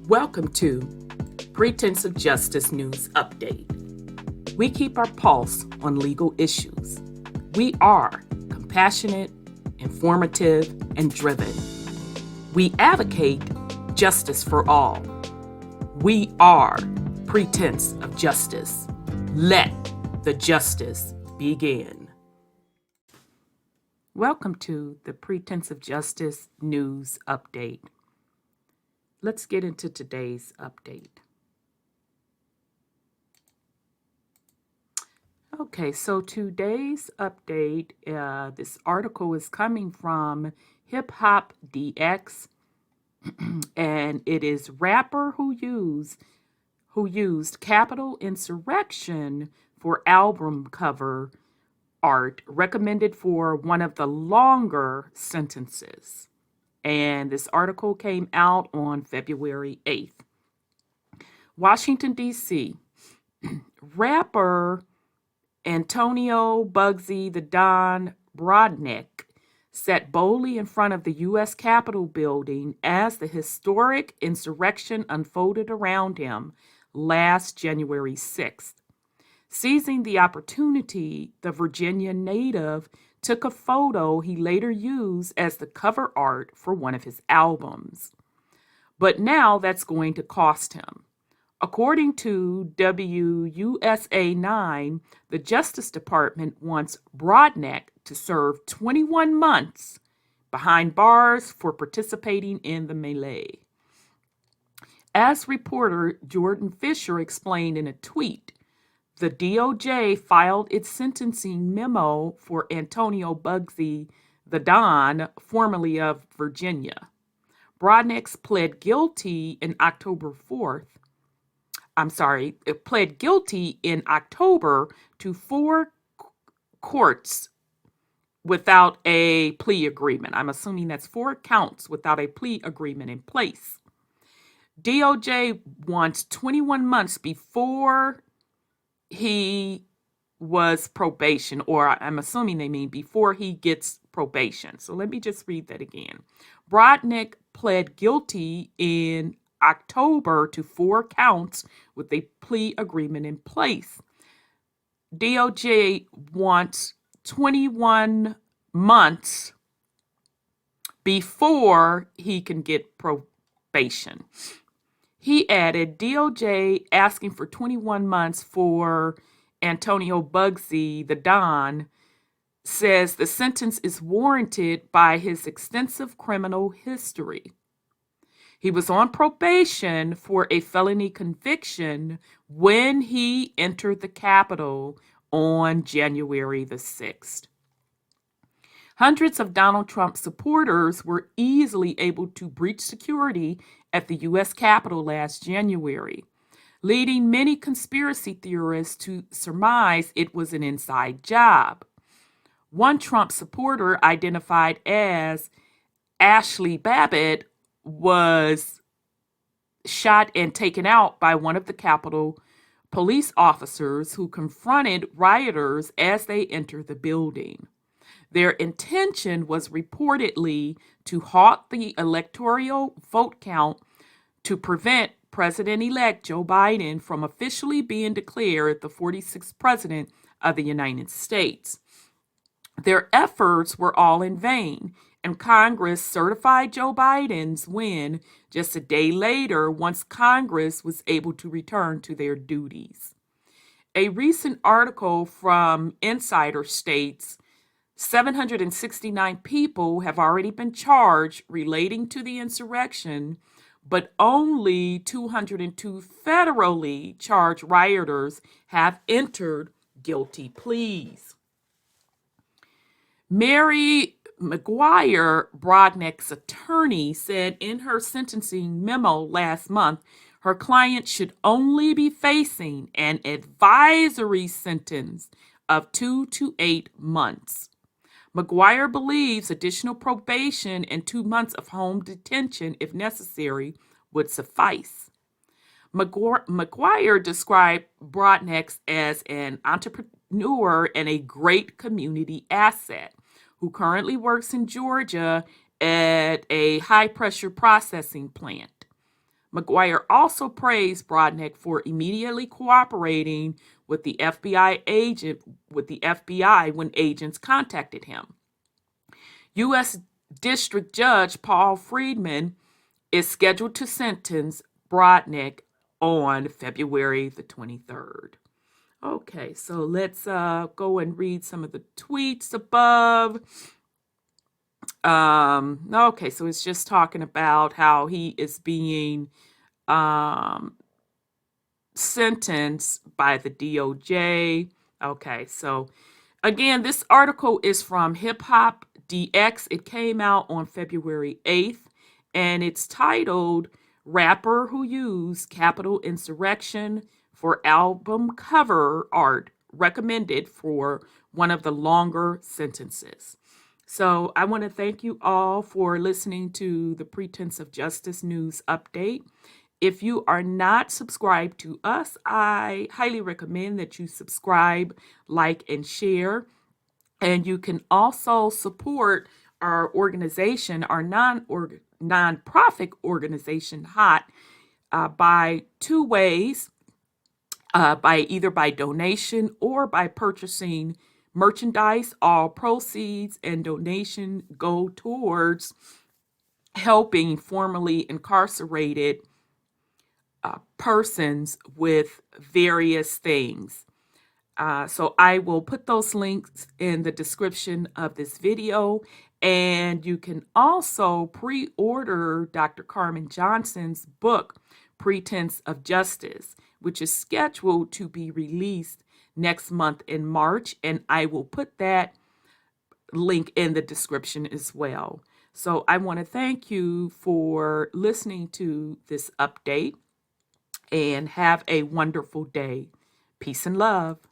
Welcome to Pretense of Justice News Update. We keep our pulse on legal issues. We are compassionate, informative, and driven. We advocate justice for all. We are Pretense of Justice. Let the justice begin. Welcome to the Pretense of Justice News Update. Let's get into today's update. Okay, so today's update, this article is coming from Hip Hop DX, and it is rapper who used capital Insurrection for album cover art recommended for one of the longer sentences. And this article came out on February 8th. Washington, D.C. Rapper Antonio Bugsy the Don Brodnick sat boldly in front of the U.S. Capitol building as the historic insurrection unfolded around him last January 6th. Seizing the opportunity, the Virginia native took a photo he later used as the cover art for one of his albums. But now that's going to cost him. According to WUSA 9, the Justice Department wants Brodnick to serve 21 months behind bars for participating in the melee. As reporter Jordan Fisher explained in a tweet, the DOJ filed its sentencing memo for Antonio Bugsy the Don, formerly of Virginia. Brodnick pled guilty in October to 4 courts without a plea agreement. I'm assuming that's 4 counts without a plea agreement in place. DOJ wants 21 months before he was probation, or I'm assuming they mean before he gets probation. So let me just read that again. Brodnick pled guilty in October to 4 counts with a plea agreement in place. DOJ wants 21 months before he can get probation. He added, DOJ asking for 21 months for Antonio Bugsy the Don says the sentence is warranted by his extensive criminal history. He was on probation for a felony conviction when he entered the Capitol on January the 6th. Hundreds of Donald Trump supporters were easily able to breach security at the U.S. Capitol last January, leading many conspiracy theorists to surmise it was an inside job. One Trump supporter, identified as Ashley Babbitt, was shot and taken out by one of the Capitol police officers who confronted rioters as they entered the building. Their intention was reportedly to halt the electoral vote count to prevent President-elect Joe Biden from officially being declared the 46th president of the United States. Their efforts were all in vain, and Congress certified Joe Biden's win just a day later once Congress was able to return to their duties. A recent article from Insider states 769 people have already been charged relating to the insurrection, but only 202 federally charged rioters have entered guilty pleas. Mary McGuire, Brodnick's attorney, said in her sentencing memo last month her client should only be facing an advisory sentence of 2 to 8 months. McGuire believes additional probation and 2 months of home detention, if necessary, would suffice. McGuire described Brodnick as an entrepreneur and a great community asset who currently works in Georgia at a high-pressure processing plant. McGuire also praised Brodnick for immediately cooperating with the FBI when agents contacted him. U.S. District Judge Paul Friedman is scheduled to sentence Brodnick on February the 23rd. Okay, so let's go and read some of the tweets above. Okay, so it's just talking about how he is being sentenced by the DOJ. Okay, so again, this article is from Hip Hop DX. It came out on February 8th, and it's titled Rapper Who Used Capital Insurrection for Album Cover Art Recommended for One of the Longer Sentences. So I want to thank you all for listening to the Pretense of Justice News Update. If you are not subscribed to us, I highly recommend that you subscribe, like, and share. And you can also support our organization, our nonprofit organization, HOT, by two ways, by donation or by purchasing merchandise. All proceeds and donation go towards helping formerly incarcerated persons with various things. So I will put those links in the description of this video, and you can also pre-order Dr. Carmen Johnson's book, Pretense of Justice, which is scheduled to be released next month in March, and I will put that link in the description as well. So I want to thank you for listening to this update, and have a wonderful day. Peace and love.